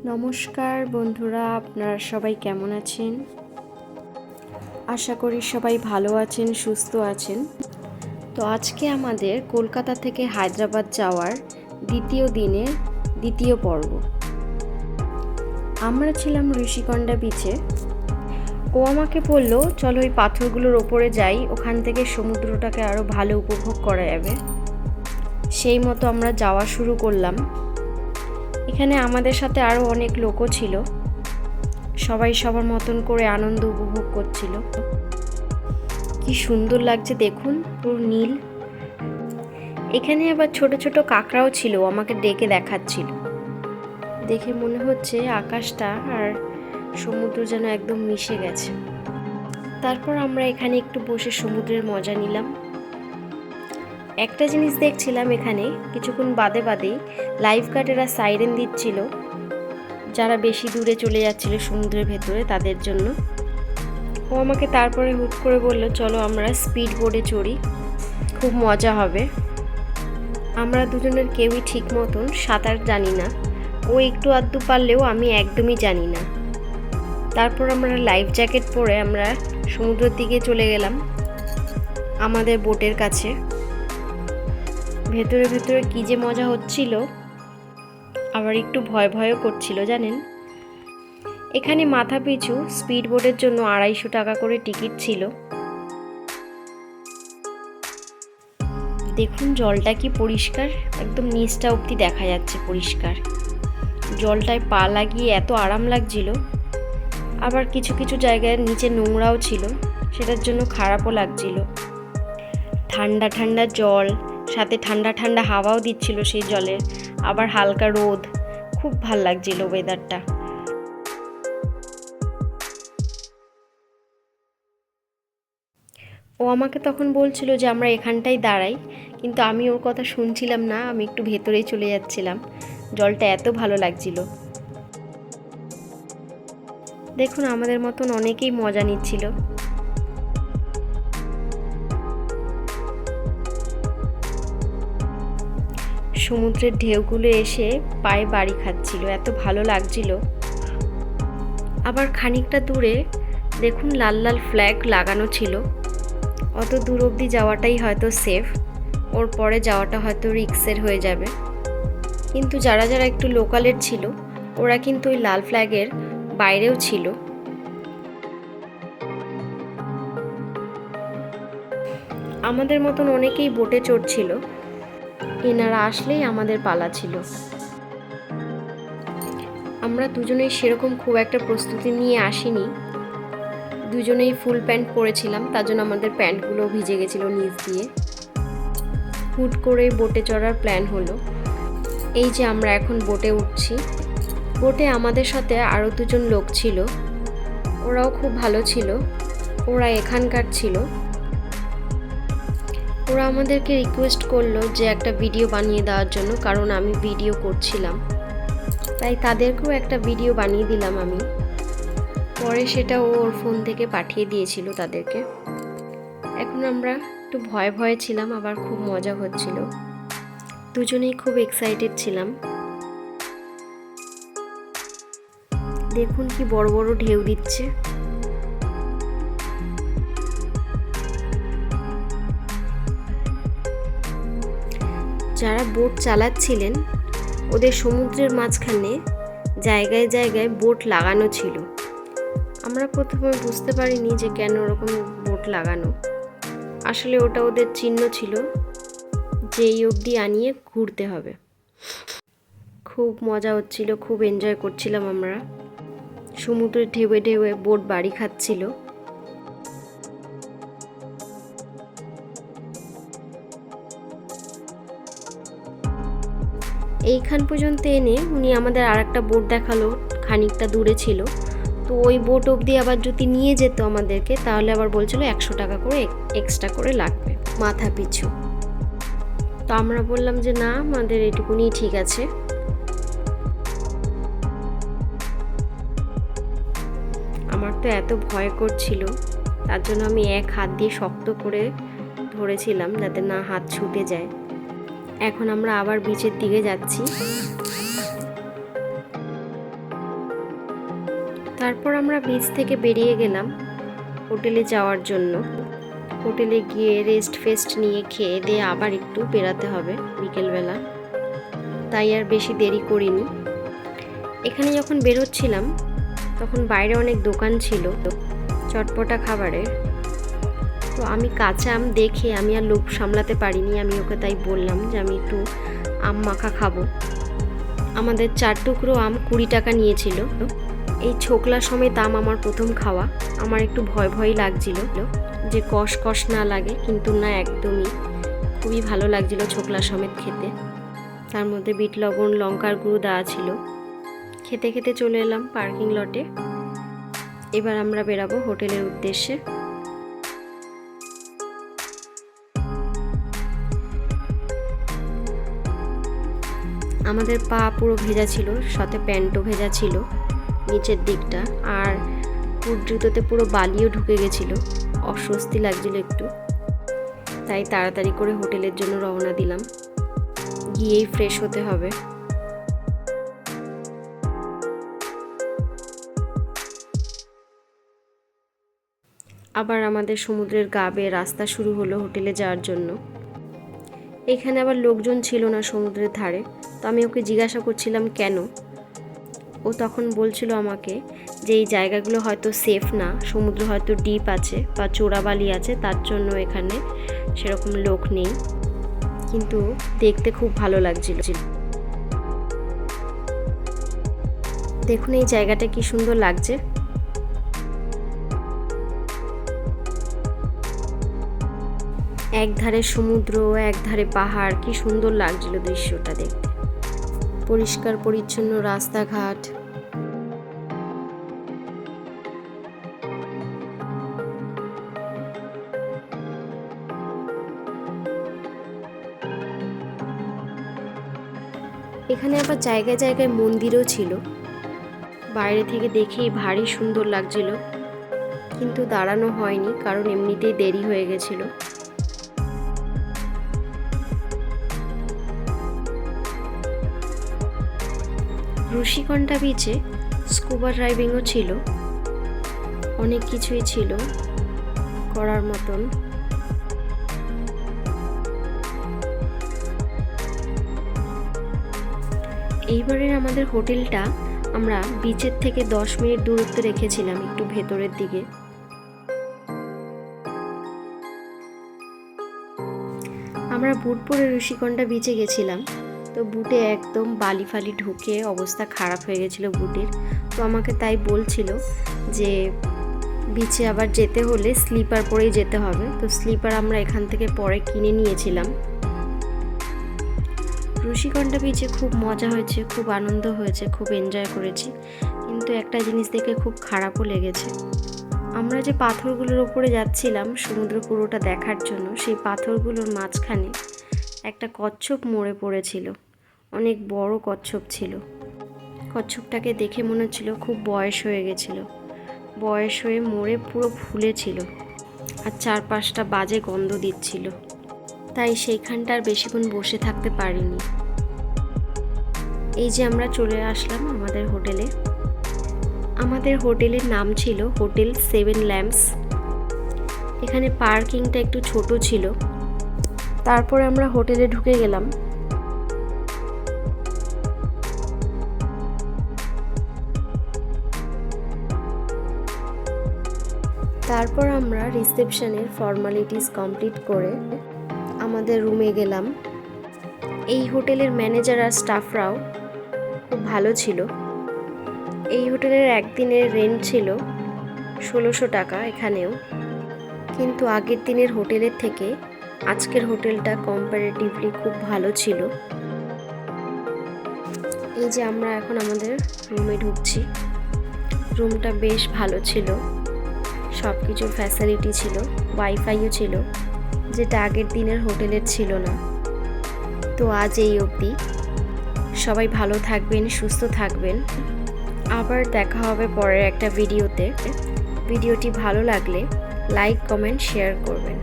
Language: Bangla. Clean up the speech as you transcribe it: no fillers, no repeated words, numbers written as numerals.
নমস্কার বন্ধুরা, আপনারা সবাই কেমন আছেন? আশা করি সবাই ভালো আছেন, সুস্থ আছেন। তো আজকে আমাদের কলকাতা থেকে হায়দ্রাবাদ যাওয়ার দ্বিতীয় দিনের দ্বিতীয় পর্ব। আমরা ছিলাম ঋষিকন্ডা বিচে। ও আমাকে বলল, চলো ওই পাথরগুলোর ওপরে যাই, ওখান থেকে সমুদ্রটাকে আরও ভালো উপভোগ করা যাবে। সেই মতো আমরা যাওয়া শুরু করলাম। এখানে আমাদের সাথে আরও অনেক লোকও ছিল। সবাই সবার মতন করে আনন্দ উপভোগ করছিল। কি সুন্দর লাগছে দেখুন, পুরো নীল। এখানে আবার ছোট ছোট কাঁকড়াও ছিল, আমাকে ডেকে দেখাচ্ছিল। দেখে মনে হচ্ছে আকাশটা আর সমুদ্র যেন একদম মিশে গেছে। তারপর আমরা এখানে একটু বসে সমুদ্রের মজা নিলাম। একটা জিনিস দেখছিলাম, এখানে কিছুক্ষণ বাদে বাদেই লাইফ গার্ডেরা সাইরেন দিচ্ছিল যারা বেশি দূরে চলে যাচ্ছিল সমুদ্রের ভেতরে তাদের জন্য। ও আমাকে তারপরে হুট করে বলল, চলো আমরা স্পিড বোটে চড়ি, খুব মজা হবে। আমরা দুজনের কেউই ঠিক মতন সাঁতার জানি না। ও একটু আধটু পারলেও আমি একদমই জানি না। তারপর আমরা লাইফ জ্যাকেট পরে আমরা সমুদ্রের দিকে চলে গেলাম আমাদের বোটের কাছে। ভেতরে ভেতরে কী যে মজা হচ্ছিল, আবার একটু ভয় ভয়ও করছিল জানেন। এখানে মাথা পিছু স্পিড বোটের জন্য 250 টাকা করে টিকিট ছিল। দেখুন জলটা কি পরিষ্কার, একদম নিচটা অবধি দেখা যাচ্ছে পরিষ্কার। জলটায় পা লাগিয়ে এত আরাম লাগছিল। আবার কিছু কিছু জায়গায় নিচে নোংরাও ছিল, সেটার জন্য খারাপও লাগছিল। ঠান্ডা ঠান্ডা জল, সাথে ঠান্ডা ঠান্ডা হাওয়াও দিচ্ছিল সেই জলের, আবার হালকা রোদ, খুব ভাল লাগছিল ওয়েদারটা। ও আমাকে তখন বলছিল যে আমরা এখানটাই দাঁড়াই, কিন্তু আমি ওর কথা শুনছিলাম না, আমি একটু ভেতরেই চলে যাচ্ছিলাম। জলটা এত ভালো লাগছিল। দেখুন আমাদের মতন অনেকেই মজা নিচ্ছিল। সমুদ্রের ঢেউগুলো এসে পায়ে বাড়ি খাচ্ছিল, এত ভালো লাগছিল। আবার খানিকটা দূরে দেখুন লাল লাল ফ্ল্যাগ লাগানো ছিল। অত দূর অবধি যাওয়াটাই হয়তো সেফ, ওর পরে যাওয়াটা হয়তো রিস্কের হয়ে যাবে। কিন্তু যারা যারা একটু লোকালের ছিল ওরা কিন্তু ওই লাল ফ্ল্যাগের বাইরেও ছিল। আমাদের মতন অনেকেই বোটে চড়ছিল। এনারা আসলেই আমাদের পালা ছিল। আমরা দুজনেই সেরকম খুব একটা প্রস্তুতি নিয়ে আসিনি। দুজনেই ফুল প্যান্ট পরেছিলাম, তার জন্য আমাদের প্যান্টগুলো ভিজে গেছিলো নিচ দিয়ে। হুট করে বোটে চড়ার প্ল্যান হলো। এই যে আমরা এখন বোটে উঠছি। বোটে আমাদের সাথে আরও দুজন লোক ছিল, ওরাও খুব ভালো ছিল, ওরা এখানকার ছিল। ওরা আমাদেরকে রিকোয়েস্ট করলো যে একটা ভিডিও বানিয়ে দেওয়ার জন্য, কারণ আমি ভিডিও করছিলাম, তাই তাদেরকেও একটা ভিডিও বানিয়ে দিলাম আমি। পরে সেটা ওর ফোন থেকে পাঠিয়ে দিয়েছিল তাদেরকে। এখন আমরা একটু ভয়ে ভয়ে ছিলাম, আবার খুব মজা হচ্ছিল। দুজনেই খুব এক্সাইটেড ছিলাম। দেখুন কি বড় বড় ঢেউ দিচ্ছে। যারা বোট চালাচ্ছিলেন ওদের সমুদ্রের মাঝখানে জায়গায় জায়গায় বোট লাগানো ছিল। আমরা প্রথমে বুঝতে পারিনি যে কেন ওরকম বোট লাগানো। আসলে ওটা ওদের চিহ্ন ছিল যে এই অবধি আনিয়ে ঘুরতে হবে। খুব মজা হচ্ছিল, খুব এনজয় করছিলাম আমরা। সমুদ্রের ঢেউয়ে ঢেউয়ে বোট বাড়ি খাচ্ছিল। এইখান পর্যন্ত এনে উনি আমাদের আর একটা বোট দেখালো, খানিকটা দূরে ছিল। তো ওই বোট অবধি আবার যদি নিয়ে যেত আমাদেরকে, তাহলে আবার বলছিল 100 টাকা করে এক্সট্রা করে লাগবে মাথা পিছু। তো আমরা বললাম যে না, আমাদের এটুকুনি ঠিক আছে। আমার তো এত ভয় করছিল, তার জন্য আমি এক হাত দিয়ে শক্ত করে ধরেছিলাম যাতে না হাত ছুটে যায়। এখন আমরা আবার বিচের দিকে যাচ্ছি। তারপর আমরা বিচ থেকে বেরিয়ে গেলাম হোটেলে যাওয়ার জন্য। হোটেলে গিয়ে রেস্ট ফেস্ট নিয়ে খেয়ে দিয়ে আবার একটু বেরাতে হবে বিকেলবেলা, তাই আর বেশি দেরি করিনি। এখানে যখন বেরোচ্ছিলাম তখন বাইরে অনেক দোকান ছিল চটপটা খাবারের। তো আমি কাঁচা আম দেখে আমি আর লোভ সামলাতে পারিনি, আমি ওকে তাই বললাম যে আমি একটু আম মাখা খাবো। আমাদের 4 টুকরো আম 20 টাকা নিয়েছিল। এই ছোকলা সমেত আম আমার প্রথম খাওয়া, আমার একটু ভয় ভয় লাগছিল যে কষ কষ না লাগে, কিন্তু না, একদমই খুবই ভালো লাগছিল ছোকলা সমেত খেতে। তার মধ্যে বিট লবণ লঙ্কার গুঁড়ো দেওয়া ছিল। খেতে খেতে চলে এলাম পার্কিং লটে। এবার আমরা বেরাবো হোটেলের উদ্দেশ্যে। আমাদের পা পুরো ভেজা ছিল, সাথে প্যান্টও ভেজা ছিল নিচের দিকটা, আর ফুট জুতোতে পুরো বালিও ঢুকে গেছিলো। অস্বস্তি লাগছিল একটু, তাই তাড়াতাড়ি করে হোটেলের জন্য রওনা দিলাম। গিয়েই ফ্রেশ হতে হবে। আবার আমাদের সমুদ্রের গা বেয়ে রাস্তা শুরু হলো হোটেলে যাওয়ার জন্য। এখানে আবার লোকজন ছিল না সমুদ্রের ধারে, তো আমি ওকে জিজ্ঞাসা করছিলাম কেন। ও তখন বলছিল আমাকে যে এই জায়গাগুলো হয়তো সেফ না, সমুদ্র হয়তো ডিপ আছে বা চোরাবালি আছে, তার জন্য এখানে সেরকম লোক নেই। কিন্তু দেখতে খুব ভালো লাগছিল। দেখুন এই জায়গাটা কি সুন্দর লাগছে। এক ধারে সমুদ্র, এক ধারে পাহাড়, কি সুন্দর লাগছিল দৃশ্যটা দেখতে। পরিষ্কার পরিচ্ছন্ন রাস্তাঘাট। এখানে আবার জায়গায় জায়গায় মন্দিরও ছিল। বাইরে থেকে দেখেই ভারী সুন্দর লাগছিল, কিন্তু দাঁড়ানো হয়নি কারণ এমনিতেই দেরি হয়ে গেছিল। ঋষিকণ্ঠা বিচে স্কুবা ড্রাইভিংও ছিল, অনেক কিছুই ছিল করার মতন। এইবারের আমাদের হোটেলটা আমরা বিচের থেকে 10 মিনিট দূরত্বে রেখেছিলাম, একটু ভেতরের দিকে। আমরা বুট পরে ঋষিকণ্ঠা বিচে গেছিলাম, তো বুটে একদম বালি ফালি ঢুকে অবস্থা খারাপ হয়ে গেছিলো বুটের। তো আমাকে তাই বলছিল যে বিচে আবার যেতে হলে স্লিপার পরেই যেতে হবে। তো স্লিপার আমরা এখান থেকে পরে কিনে নিয়েছিলাম। ঋষিকণ্ঠা বিচে খুব মজা হয়েছে, খুব আনন্দ হয়েছে, খুব এনজয় করেছি, কিন্তু একটা জিনিস দেখে খুব খারাপও লেগেছে। আমরা যে পাথরগুলোর ওপরে যাচ্ছিলাম সমুদ্র পুরোটা দেখার জন্য, সেই পাথরগুলোর মাঝখানে একটা কচ্ছপ মরে পড়েছিল। অনেক বড় কচ্ছপ ছিল। কচ্ছপটাকে দেখে মনে হচ্ছিল খুব বয়স হয়ে গেছিল, বয়স হয়ে মরে পুরো ফুলেছিল, আর 4-5টা বাজে গন্ধ দিচ্ছিল। তাই সেইখানটার বেশিক্ষণ বসে থাকতে পারিনি। এই যে আমরা চলে আসলাম আমাদের হোটেলে। আমাদের হোটেলের নাম ছিল হোটেল 7 ল্যাম্পস। এখানে পার্কিংটা একটু ছোট ছিল। তারপরে আমরা হোটেলে ঢুকে গেলাম। তারপর আমরা রিসেপশনের ফর্মালিটিস কমপ্লিট করে আমাদের রুমে গেলাম। এই হোটেলের ম্যানেজার আর স্টাফরাও খুব ভালো ছিল। এই হোটেলের একদিনের রেন্ট ছিল 1600 টাকা এখানেও, কিন্তু আগের দিনের হোটেলের থেকে আজকের হোটেলটা কম্পারেটিভলি খুব ভালো ছিল। এই যে আমরা এখন আমাদের রুমে ঢুকছি। রুমটা বেশ ভালো ছিল, সব কিছু ফ্যাসিলিটি ছিল, ওয়াইফাইও ছিল, যেটা আগের দিনের হোটেলের ছিল না। তো আজ এই অবধি। সবাই ভালো থাকবেন, সুস্থ থাকবেন। আবার দেখা হবে পরের একটা ভিডিওতে। ভিডিওটি ভালো লাগলে লাইক, কমেন্ট, শেয়ার করবেন।